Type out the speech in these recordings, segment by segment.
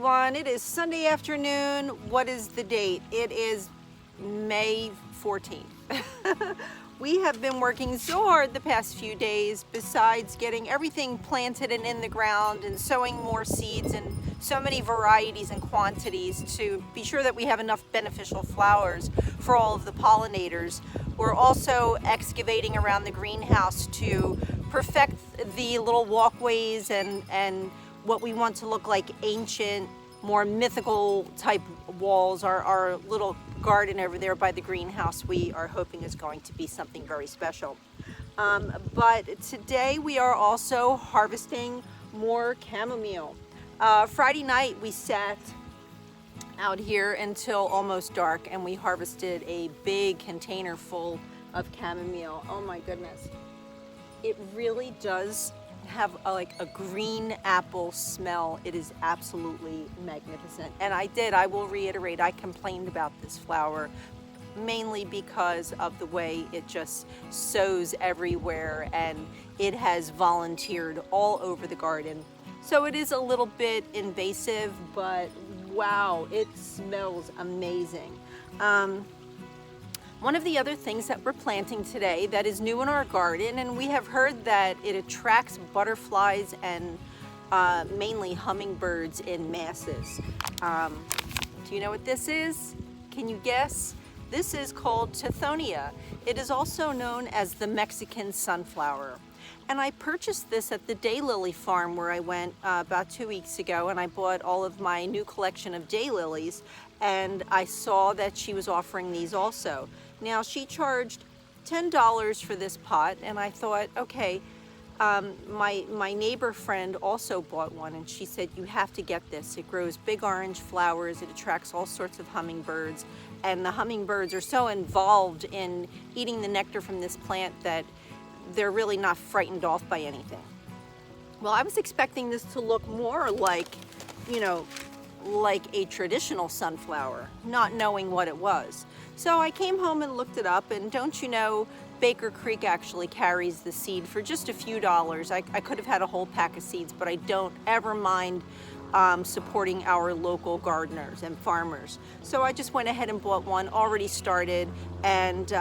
everyone. It is Sunday afternoon. What is the date? It is May 14th. We have been working so hard the past few days, besides getting everything planted and in the ground and sowing more seeds and so many varieties and quantities to be sure that we have enough beneficial flowers for all of the pollinators. We're also excavating around the greenhouse to perfect the little walkways and what we want to look like ancient, more mythical type walls. Our little garden over there by the greenhouse, we are hoping is going to be something very special. But today we are also harvesting more chamomile. Friday night we sat out here until almost dark and we harvested a big container full of chamomile. Oh my goodness. It really does have like a green apple smell. It is absolutely magnificent. And I will reiterate, I complained about this flower mainly because of the way it just sows everywhere and it has volunteered all over the garden. So it is a little bit invasive, but wow, it smells amazing. One of the other things that we're planting today that is new in our garden, and we have heard that it attracts butterflies and mainly hummingbirds in masses. Do you know what this is? Can you guess? This is called Tithonia. It is also known as the Mexican sunflower. And I purchased this at the daylily farm where I went about 2 weeks ago, and I bought all of my new collection of daylilies, and I saw that she was offering these also. Now, she charged $10 for this pot, and I thought, okay, my neighbor friend also bought one, and she said, you have to get this. It grows big orange flowers, it attracts all sorts of hummingbirds, and the hummingbirds are so involved in eating the nectar from this plant that they're really not frightened off by anything. Well, I was expecting this to look more like, you know, like a traditional sunflower, not knowing what it was. So I came home and looked it up, and don't you know, Baker Creek actually carries the seed for just a few dollars. I could have had a whole pack of seeds, but I don't ever mind supporting our local gardeners and farmers. So I just went ahead and bought one already started, and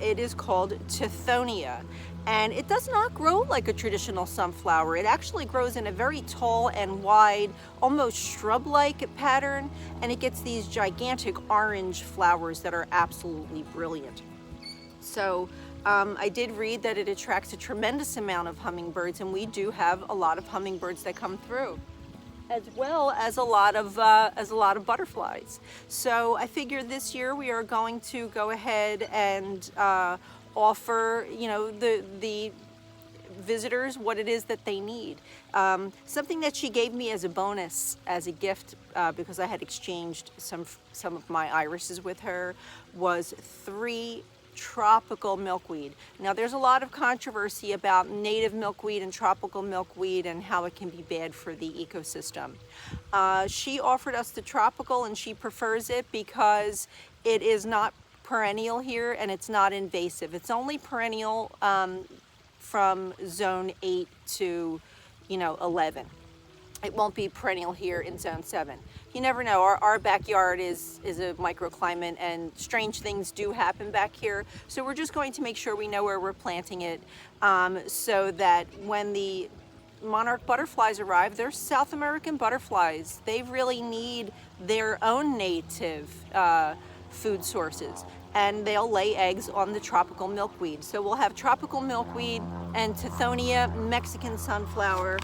it is called Tithonia. And it does not grow like a traditional sunflower. It actually grows in a very tall and wide, almost shrub-like pattern, and it gets these gigantic orange flowers that are absolutely brilliant. So I did read that it attracts a tremendous amount of hummingbirds, and we do have a lot of hummingbirds that come through, as well as a lot of butterflies. So I figured this year we are going to go ahead and offer, you know, the visitors what it is that they need. Something that she gave me as a bonus, as a gift, because I had exchanged some of my irises with her, was 3 tropical milkweed. Now, there's a lot of controversy about native milkweed and tropical milkweed and how it can be bad for the ecosystem. She offered us the tropical, and she prefers it because it is not perennial here and it's not invasive. It's only perennial from zone 8 to 11. It won't be perennial here in zone 7. You never know. Our backyard is a microclimate, and strange things do happen back here. So we're just going to make sure we know where we're planting it, so that when the monarch butterflies arrive, they're South American butterflies. They really need their own native food sources, and they'll lay eggs on the tropical milkweed. So we'll have tropical milkweed and Tithonia Mexican sunflower,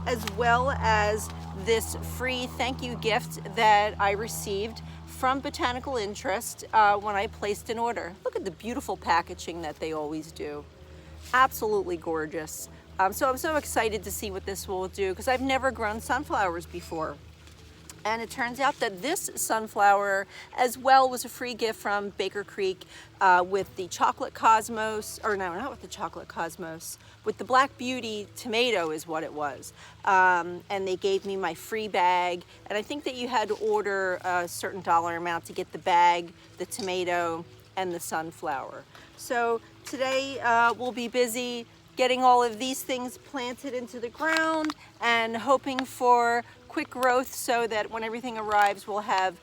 as well as this free thank you gift that I received from Botanical Interest when I placed an order. Look at the beautiful packaging that they always do. Absolutely gorgeous. So I'm so excited to see what this will do, because I've never grown sunflowers before. And it turns out that this sunflower as well was a free gift from Baker Creek with the chocolate cosmos, or no, not with the chocolate cosmos, with the Black Beauty tomato is what it was. And they gave me my free bag. And I think that you had to order a certain dollar amount to get the bag, the tomato, and the sunflower. So today we'll be busy getting all of these things planted into the ground and hoping for quick growth so that when everything arrives, we'll have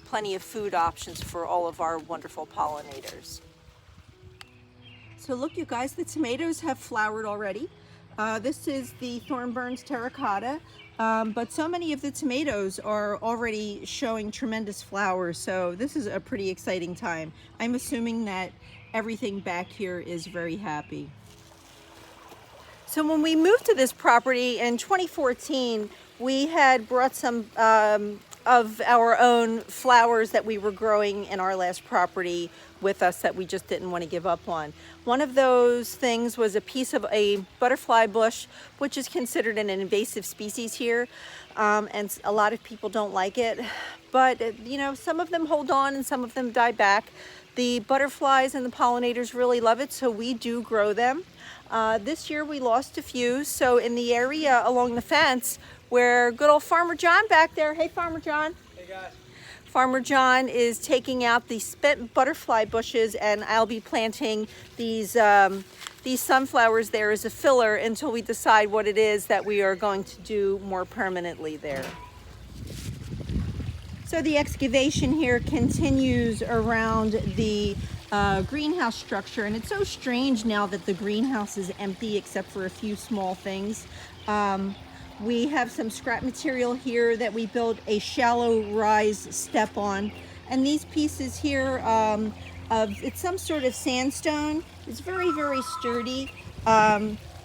plenty of food options for all of our wonderful pollinators. So look, you guys, the tomatoes have flowered already. This is the Thornburns terracotta, but so many of the tomatoes are already showing tremendous flowers, so this is a pretty exciting time. I'm assuming that everything back here is very happy. So when we moved to this property in 2014, we had brought some of our own flowers that we were growing in our last property with us that we just didn't want to give up on. One of those things was a piece of a butterfly bush, which is considered an invasive species here, and a lot of people don't like it, but you know, some of them hold on and some of them die back. The butterflies and the pollinators really love it, so we do grow them. This year we lost a few, so in the area along the fence where good old Farmer John back there, hey Farmer John. Hey guys. Farmer John is taking out the spent butterfly bushes, and I'll be planting these sunflowers there as a filler until we decide what it is that we are going to do more permanently there. So the excavation here continues around the greenhouse structure, and it's so strange now that the greenhouse is empty except for a few small things. We have some scrap material here that we built a shallow rise step on, and these pieces here it's some sort of sandstone. It's very, very sturdy.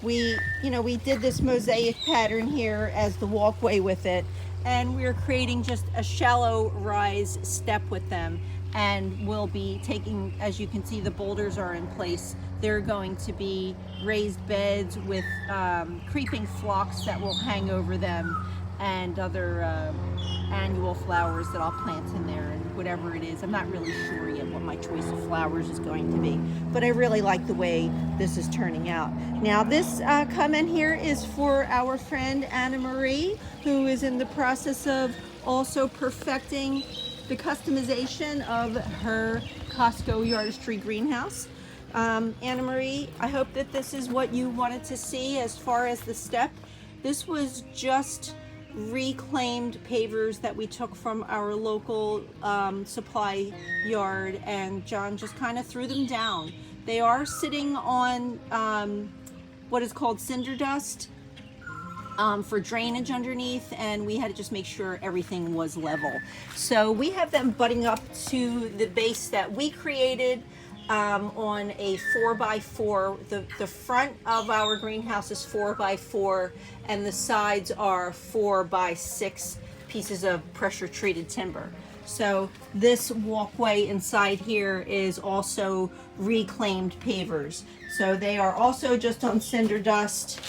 We did this mosaic pattern here as the walkway with it, and we're creating just a shallow rise step with them, and we'll be taking, as you can see, the boulders are in place. They're going to be raised beds with creeping phlox that will hang over them, and other annual flowers that I'll plant in there, and whatever it is. I'm not really sure yet what my choice of flowers is going to be, but I really like the way this is turning out. Now this comment here is for our friend Anna Marie, who is in the process of also perfecting the customization of her Costco Yardistry greenhouse. Anna Marie, I hope that this is what you wanted to see as far as the step. This was just reclaimed pavers that we took from our local supply yard, and John just kind of threw them down. They are sitting on what is called cinder dust for drainage underneath, and we had to just make sure everything was level. So we have them butting up to the base that we created on a 4x4. The front of our greenhouse is 4x4, and the sides are 4x6 pieces of pressure treated timber. So this walkway inside here is also reclaimed pavers. So they are also just on cinder dust,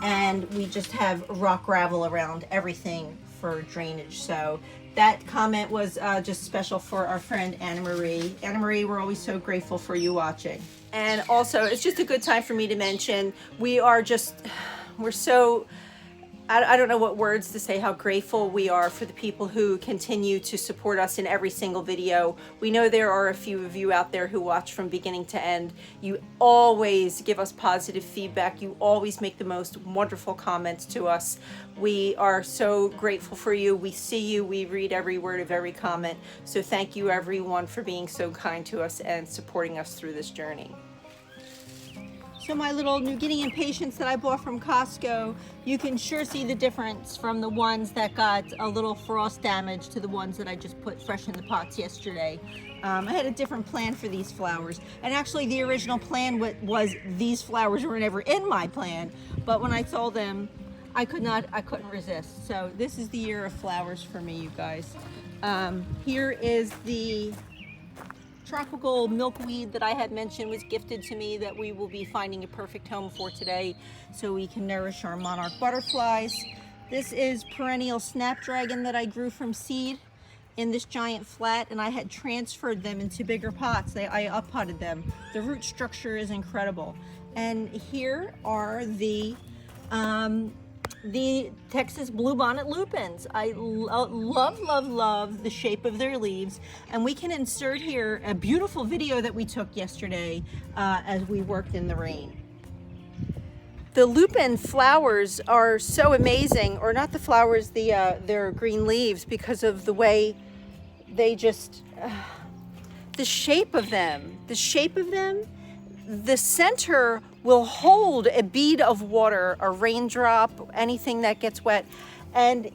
and we just have rock gravel around everything for drainage. So that comment was just special for our friend Anna Marie. Anna Marie, we're always so grateful for you watching. And also, it's just a good time for me to mention, we're so, I don't know what words to say, how grateful we are for the people who continue to support us in every single video. We know there are a few of you out there who watch from beginning to end. You always give us positive feedback. You always make the most wonderful comments to us. We are so grateful for you. We see you. We read every word of every comment. So thank you, everyone, for being so kind to us and supporting us through this journey. So my little New Guinean patience that I bought from Costco, you can sure see the difference from the ones that got a little frost damage to the ones that I just put fresh in the pots yesterday. I had a different plan for these flowers, and actually the original plan was these flowers were never in my plan, but when I saw them, I couldn't resist. So this is the year of flowers for me, you guys. Here is the tropical milkweed that I had mentioned was gifted to me, that we will be finding a perfect home for today so we can nourish our monarch butterflies. This is perennial snapdragon that I grew from seed in this giant flat, and I had transferred them into bigger pots. I up-potted them. The root structure is incredible. And here are the Texas bluebonnet lupins. I love the shape of their leaves, and we can insert here a beautiful video that we took yesterday as we worked in the rain. The lupin flowers are so amazing, or not the flowers, their green leaves, because of the way they just, the shape of them, the center will hold a bead of water, a raindrop, anything that gets wet. And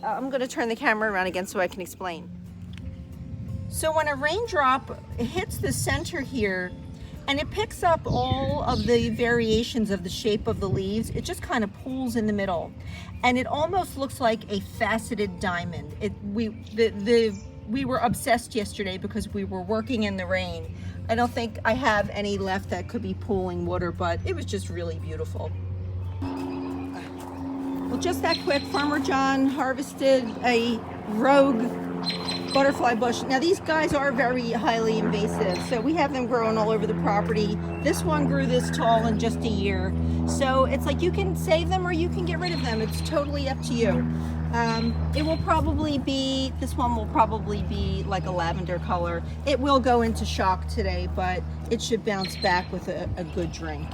I'm gonna turn the camera around again so I can explain. So when a raindrop hits the center here, and it picks up all of the variations of the shape of the leaves, it just kind of pools in the middle. And it almost looks like a faceted diamond. We were obsessed yesterday because we were working in the rain. I don't think I have any left that could be pooling water, but it was just really beautiful. Well, just that quick, Farmer John harvested a rogue butterfly bush. Now these guys are very highly invasive, so we have them growing all over the property. This one grew this tall in just a year. So it's like you can save them or you can get rid of them. It's totally up to you. It will probably be, this one will probably be like a lavender color. It will go into shock today, but it should bounce back with a good drink.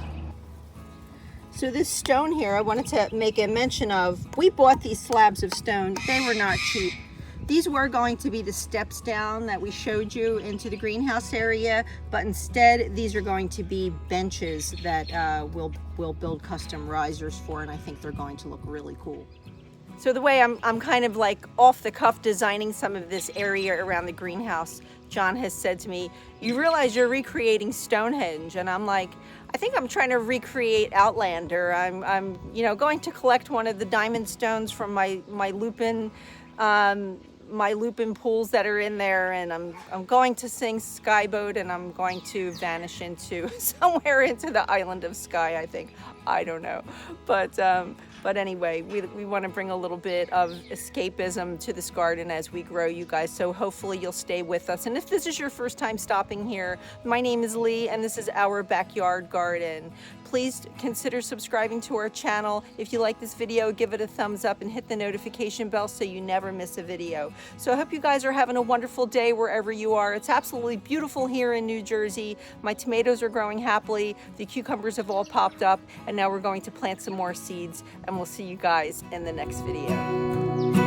So this stone here, I wanted to make a mention of. We bought these slabs of stone. They were not cheap. These were going to be the steps down that we showed you into the greenhouse area, but instead these are going to be benches that we'll build custom risers for, and I think they're going to look really cool. So the way I'm kind of like off the cuff designing some of this area around the greenhouse, John has said to me, "You realize you're recreating Stonehenge?" And I'm like, I think I'm trying to recreate Outlander. I'm going to collect one of the diamond stones from my lupin pools that are in there, and I'm going to sing Skyboat, and I'm going to vanish into somewhere into the island of Skye, I think. I don't know, but anyway, we want to bring a little bit of escapism to this garden as we grow, you guys, so hopefully you'll stay with us. And if this is your first time stopping here, my name is Leigh, and this is Our Backyard Garden. Please consider subscribing to our channel. If you like this video, give it a thumbs up and hit the notification bell so you never miss a video. So I hope you guys are having a wonderful day wherever you are. It's absolutely beautiful here in New Jersey. My tomatoes are growing happily. The cucumbers have all popped up, and now we're going to plant some more seeds, and we'll see you guys in the next video.